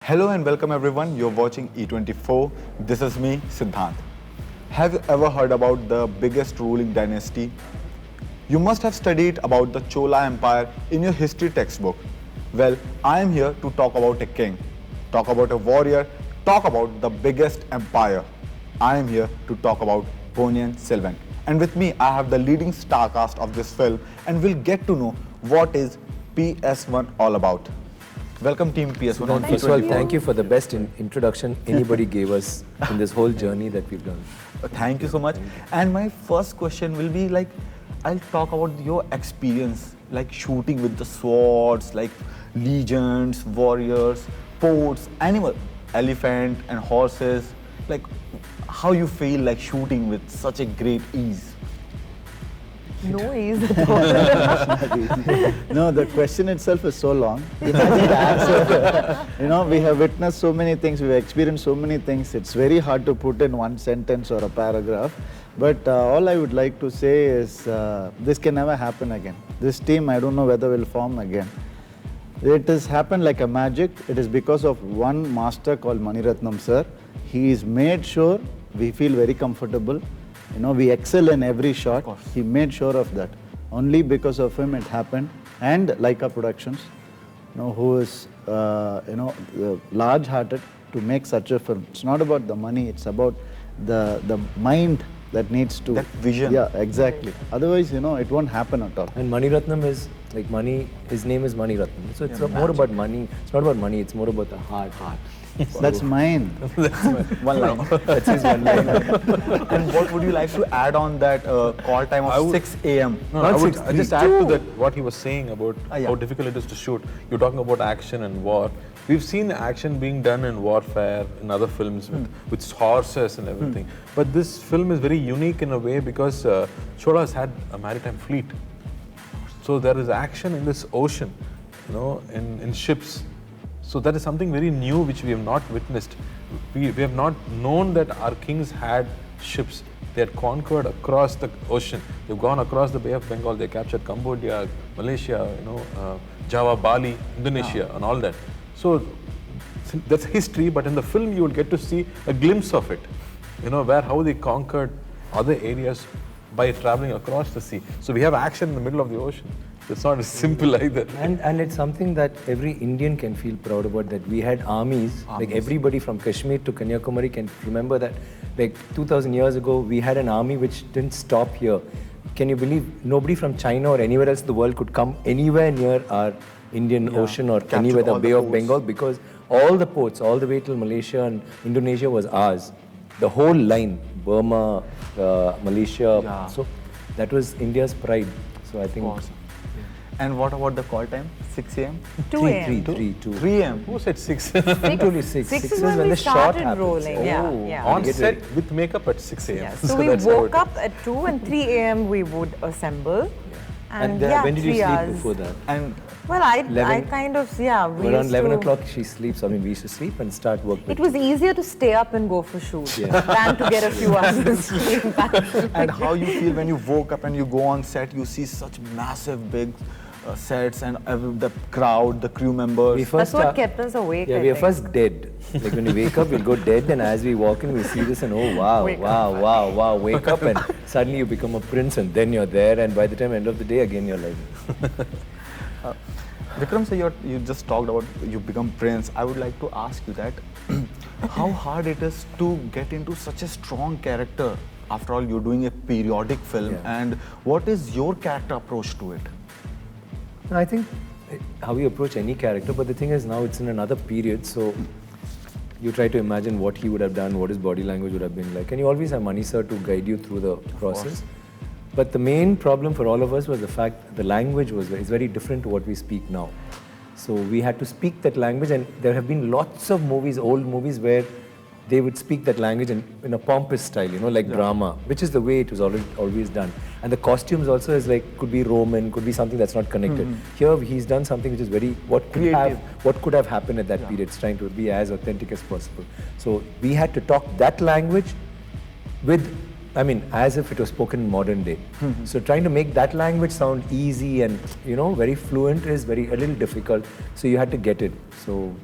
Hello and welcome everyone. You're watching E24. This is me, Siddhant. Have you ever heard about the biggest ruling dynasty? You must have studied about the Chola Empire in your history textbook. Well, I am here to talk about a king, talk about a warrior, talk about the biggest empire. I am here to talk about Ponniyin Selvan. And with me, I have the leading star cast of this film and we'll get to know what is PS1 all about. Welcome team PS1. First of all, thank you for the best introduction anybody gave us in this whole journey that we've done. Thank you so much. And my first question will be like, I'll talk about your experience, like shooting with the swords, like legions, warriors, ports, animal, elephant and horses. Like how you feel like shooting with such a great ease. No ease at all. No, the question itself is so long. Imagine the answer. We have witnessed so many things, we've experienced so many things. It's very hard to put in one sentence or a paragraph. But all I would like to say is this can never happen again. This team, I don't know whether will form again. It has happened like a magic. It is because of one master called Ratnam sir. He's made sure we feel very comfortable. We excel in every shot. He made sure of that. Only because of him it happened. And Laika Productions, who is, large-hearted to make such a film. It's not about the money. It's about the mind that needs to. That vision. Yeah, exactly. Otherwise, it won't happen at all. And Mani Ratnam is like money. His name is Mani Ratnam. So it's more about money. It's not about money. It's more about the heart. That's mine. One line. That's his one line. And what would you like to add on that call time of 6 a.m.? No, I just add to that what he was saying about how difficult it is to shoot. You're talking about action and war. We've seen action being done in warfare, in other films with horses and everything. But this film is very unique in a way because Chola has had a maritime fleet. So there is action in this ocean, in ships. So that is something very new which we have not witnessed. We have not known that our kings had ships. They had conquered across the ocean. They've gone across the Bay of Bengal. They captured Cambodia, Malaysia, Java, Bali, Indonesia, and all that. So that's history. But in the film, you will get to see a glimpse of it. How they conquered other areas by traveling across the sea. So we have action in the middle of the ocean. It's not as simple either. And it's something that every Indian can feel proud about, that we had armies. Like everybody from Kashmir to Kanyakumari can remember that. Like 2000 years ago, we had an army which didn't stop here. Can you believe nobody from China or anywhere else in the world could come anywhere near our Indian Ocean or anywhere the Bay of Bengal, because all the ports, all the way till Malaysia and Indonesia was ours. The whole line, Burma, Malaysia. So that was India's pride. So I think. Awesome. And what about the call time? 6 a.m.? 2 a.m. 3 a.m. Who said 6? Only 6. 6 is is when the we shot started happens. rolling. Yeah. On set with makeup at 6 a.m. Yeah. So we woke up at 2 and 3 a.m. we would assemble. And when did you 3 sleep hours. before that? And Well, I kind of, we Around used 11 to, o'clock she sleeps. I mean, we used to sleep and start work. It was easier to stay up and go for shoots than to get a few hours of sleep. and how you feel when you woke up and you go on set, you see such massive big sets and the crowd, the crew members. That's what kept us awake. Yeah, we are first dead. Like when we wake up, we'll go dead, and as we walk in, we see this and wow, wake up, and suddenly you become a prince, and then you're there, and by the time end of the day, again you're like. Vikram, so you just talked about you become prince. I would like to ask you that how hard it is to get into such a strong character. After all, you're doing a periodic film, and what is your character approach to it? I think how we approach any character, but the thing is now it's in another period, so you try to imagine what he would have done, what his body language would have been like, and you always have Mani sir to guide you through the process. But the main problem for all of us was the fact that the language is very different to what we speak now. So we had to speak that language, and there have been lots of movies, old movies, where they would speak that language in a pompous style, like drama, which is the way it was always done. And the costumes also is could be Roman, could be something that's not connected. Here he's done something which is very, what could have happened at that period, trying to be as authentic as possible. So we had to talk that language with, as if it was spoken in modern day. So trying to make that language sound easy and, very fluent is a little difficult. So you had to get it. So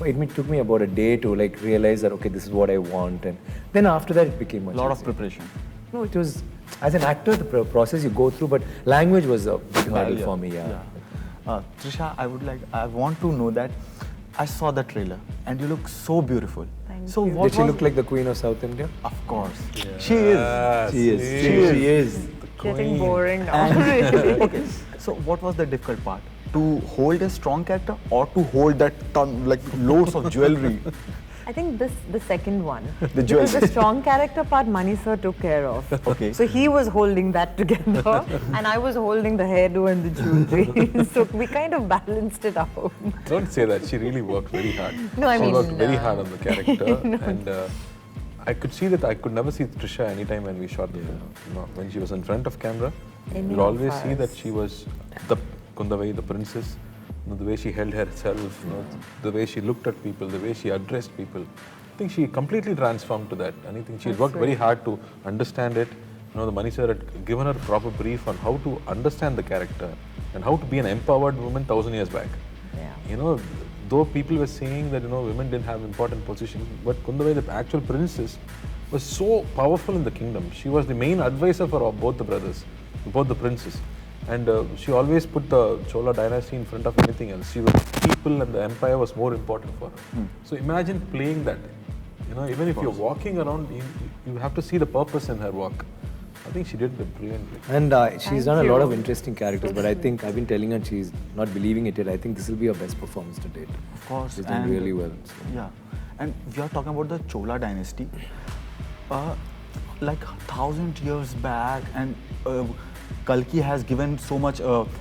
it took me about a day to like realize that okay, this is what I want, and then after that it became much lot of easier. preparation. No, it was as an actor the process you go through, but language was a big hurdle for me. Yeah. Trisha, I want to know that I saw the trailer and you look so beautiful. Thank so you. what Did she was- look like the Queen of South India? Of course. She is. She is. She is. Getting boring now. And, okay. So what was the difficult part? To hold a strong character or to hold that ton, like loads of jewelry? I think the second one. The Because jewelry. the strong character part Mani sir took care of. Okay. So he was holding that together and I was holding the hairdo and the jewelry. So we kind of balanced it out. Don't say that. She really worked very hard. No, I she mean, worked very hard on the character, and I could see that I could never see Trisha anytime when we shot the film. You know, when she was in front of camera, Any you'd of always see that us. she was the Kundavai, the princess. You know, the way she held herself, you know, the way she looked at people, the way she addressed people. I think she completely transformed to that, and I think she That's worked very right. hard to understand it. You know, the Mani sir had given her a proper brief on how to understand the character and how to be an empowered woman 1,000 years back. Yeah. You know, though people were saying that, you know, women didn't have important positions, but Kundavai, the actual princess, was so powerful in the kingdom. She was the main advisor for both the brothers, both the princes. And she always put the Chola dynasty in front of anything else. She was people and the empire was more important for her. So imagine playing that. You know, even if you're walking around, you have to see the purpose in her work. I think she did it brilliantly. And she's Thank done a lot of you. interesting characters, but I think I've been telling her she's not believing it yet. I think this will be her best performance to date. Of course. She's done really well. So. Yeah. And we are talking about the Chola dynasty. Like 1,000 years back, and Kalki has given so much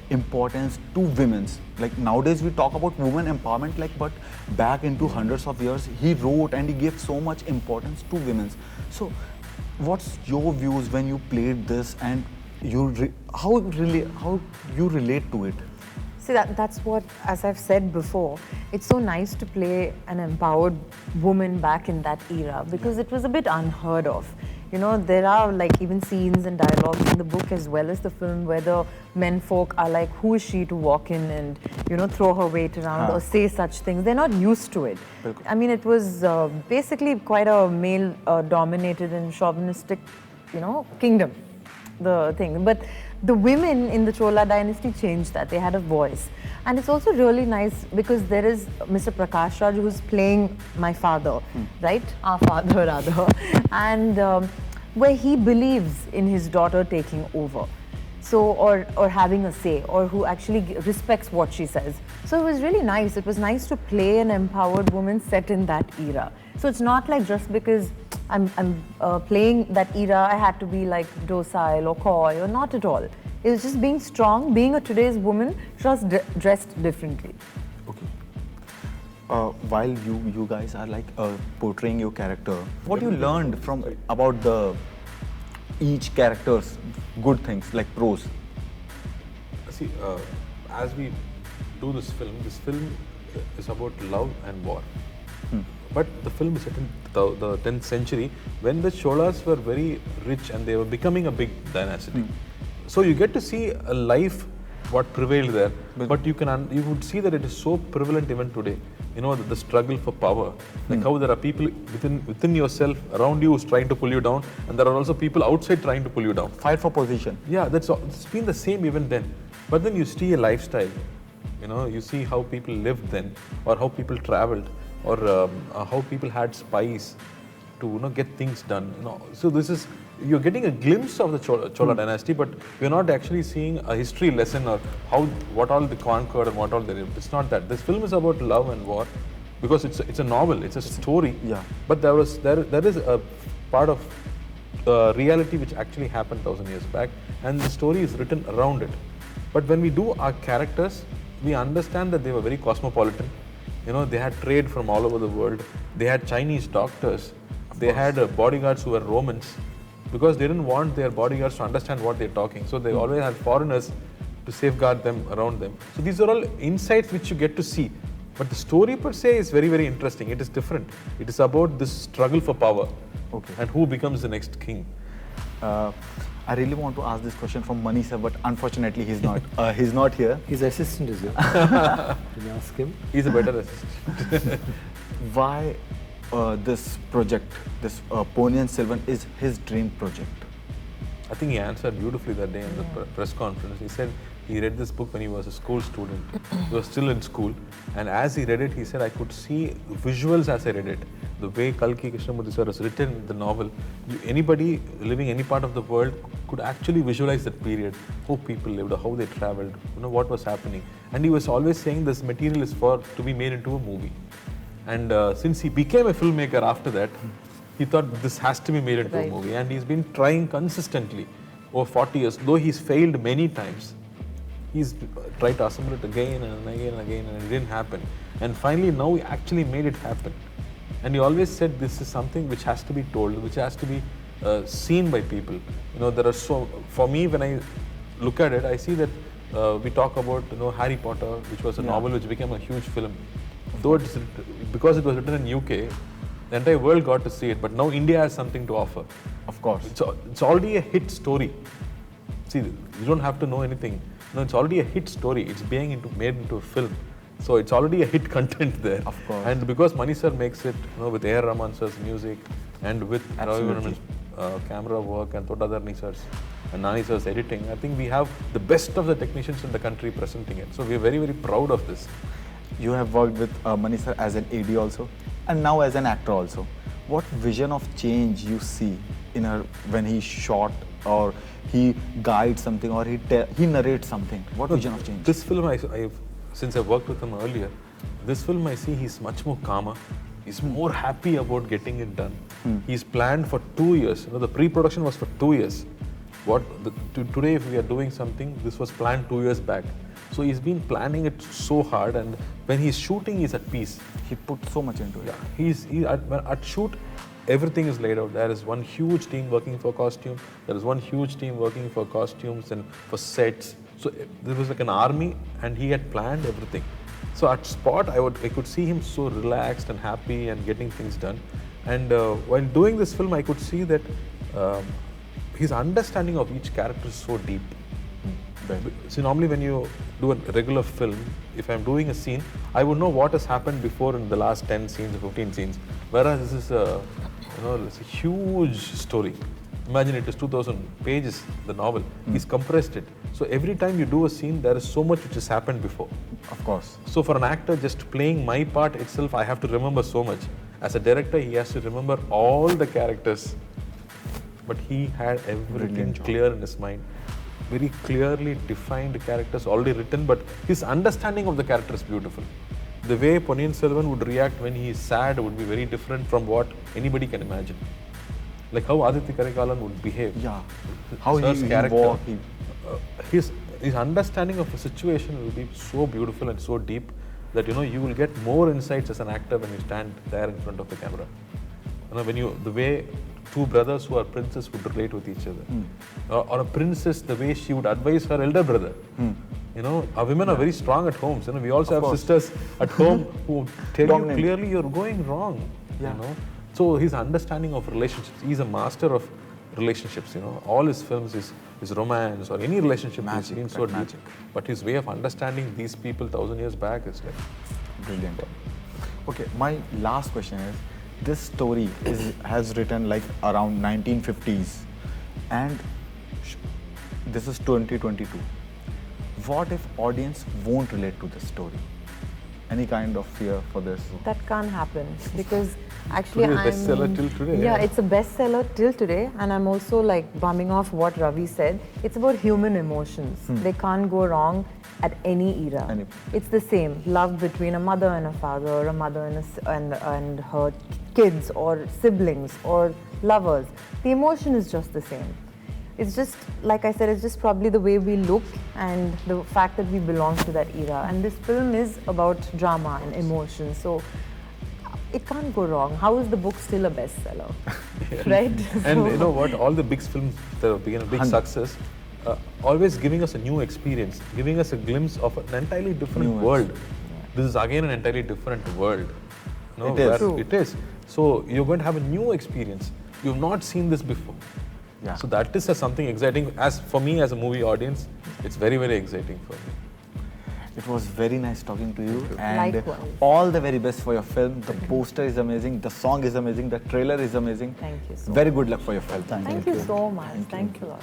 importance to women's. Like nowadays we talk about women empowerment, like, but back into hundreds of years he wrote and he gave so much importance to women's. So what's your views when you played this, and how you relate to it? See, that's what, as I've said before, it's so nice to play an empowered woman back in that era because it was a bit unheard of. You know, there are like even scenes and dialogues in the book as well as the film where the menfolk are like, who is she to walk in and, you know, throw her weight around or say such things. They're not used to it. I mean, it was basically quite a male-dominated and chauvinistic, you know, kingdom, the thing. But the women in the Chola dynasty changed that. They had a voice. And it's also really nice because there is Mr. Prakash Raj who's playing my father, right? Our father rather. And where he believes in his daughter taking over. So, or having a say, or who actually respects what she says. So it was really nice. It was nice to play an empowered woman set in that era. So it's not like just because I'm playing that era, I had to be like docile or coy, or not at all. It was just being strong, being a today's woman, just dressed differently. Okay. While you guys are like portraying your character, what you learned from about the each character's good things, like pros? See, as we do this film is about love and war. But the film is set in the 10th century when the Cholas were very rich and they were becoming a big dynasty. So you get to see a life what prevailed there, but you would see that it is so prevalent even today. You know, the struggle for power, like how there are people within yourself, around you, who's trying to pull you down, and there are also people outside trying to pull you down. Fight for position. Yeah, it's been the same even then. But then you see a lifestyle, you know, you see how people lived then, or how people traveled, or how people had spies to, you know, get things done. You know, so you're getting a glimpse of the Chola dynasty, but we're not actually seeing a history lesson or what all they conquered and what all they did. It's not that. This film is about love and war, because it's a novel, it's a story. Yeah. But there is a part of reality which actually happened 1,000 years back, and the story is written around it. But when we do our characters, we understand that they were very cosmopolitan. You know, they had trade from all over the world. They had Chinese doctors. They had bodyguards who were Romans, because they didn't want their bodyguards to understand what they're talking. So they always had foreigners to safeguard them around them. So these are all insights which you get to see. But the story per se is very, very interesting. It is different. It is about this struggle for power. Okay. And who becomes the next king. I really want to ask this question from Mani sir, but unfortunately he's not. He's not here. His assistant is here. Can you ask him? He's a better assistant. why this project, this Ponniyin Selvan, is his dream project? I think he answered beautifully that day in the press conference. He said he read this book when he was a school student. He was still in school. And as he read it, he said, I could see visuals as I read it. The way Kalki Krishnamurthy sir has written the novel, anybody living any part of the world could actually visualize that period, how people lived, how they traveled, what was happening. And he was always saying this material is to be made into a movie. And since he became a filmmaker after that, he thought this has to be made into a movie. And he's been trying consistently over 40 years. Though he's failed many times, he's tried to assemble it again and again and again, and it didn't happen. And finally, now he actually made it happen. And he always said this is something which has to be told, which has to be seen by people. There are for me, when I look at it, I see that we talk about Harry Potter, which was a novel which became a huge film. Though because it was written in UK, the entire world got to see it, but now India has something to offer. Of course. It's already a hit story. See, you don't have to know anything. It's already a hit story. It's being made into a film. So it's already a hit content there. Of course. And because Mani sir makes it, with A.R. Rahman sir's music and with Ravi Varman's camera work and Todadharni sir's and Nani sir's editing, I think we have the best of the technicians in the country presenting it. So we're very, very proud of this. You have worked with Mani sir as an AD also, and now as an actor also. What vision of change you see in when he shot, or he guides something, or he narrates something? What vision of change? This film, since I worked with him earlier, this film I see he's much more calmer. He's more happy about getting it done. He's planned for 2 years. The pre-production was for 2 years. Today, if we are doing something, this was planned 2 years back. So he's been planning it so hard, and when he's shooting, he's at peace. He put so much into it. Yeah, at shoot, everything is laid out. There is one huge team working for costume. There is one huge team working for costumes and for sets. So there was like an army, and he had planned everything. So at spot, I could see him so relaxed and happy and getting things done. And while doing this film, I could see that his understanding of each character is so deep. See, normally when you do a regular film, if I'm doing a scene, I would know what has happened before in the last 10 scenes or 15 scenes. Whereas this is it's a huge story. Imagine it is 2,000 pages, the novel. He's compressed it. So every time you do a scene, there is so much which has happened before. Of course. So for an actor, just playing my part itself, I have to remember so much. As a director, he has to remember all the characters. But he had everything clear in his mind. Very clearly defined characters already written, but his understanding of the character is beautiful. The way Ponniyin Selvan would react when he is sad would be very different from what anybody can imagine. Like how Aditya Karikalan would behave. Yeah. How Sir's he character. walk. His understanding of a situation will be so beautiful and so deep that you will get more insights as an actor when you stand there in front of the camera. The way two brothers who are princes would relate with each other, or a princess, the way she would advise her elder brother. Our women are very strong at home. We also have sisters at home who tell you clearly you're going wrong. So his understanding of relationships, he's a master of relationships. All his films is romance or any relationship is been so deep. But his way of understanding these people 1,000 years back is like brilliant. Okay, my last question is, this story has written like around 1950s, and this is 2022. What if audience won't relate to this story? Any kind of fear for this? That can't happen, because actually I'm bestseller till today. Yeah, it's a bestseller till today, and I'm also like bumming off what Ravi said. It's about human emotions. They can't go wrong at any era. It's the same love between a mother and a father, a mother and her kids, or siblings, or lovers. The emotion is just the same. It's just, like I said, it's just probably the way we look and the fact that we belong to that era. And this film is about drama and emotion, so it can't go wrong. How is the book still a bestseller? Right? And you know what? All the big films that have been a big success, always giving us a new experience, giving us a glimpse of an entirely different world. This is again an entirely different world. It is. It is. So you're going to have a new experience. You've not seen this before. Yeah. So that is something exciting. As for me, as a movie audience, it's very, very exciting for me. It was very nice talking to you. And Likewise. all the very best for your film. The poster is amazing, the song is amazing, the trailer is amazing. Thank you so Very good luck for your film. Thank you so much. Thank you a lot.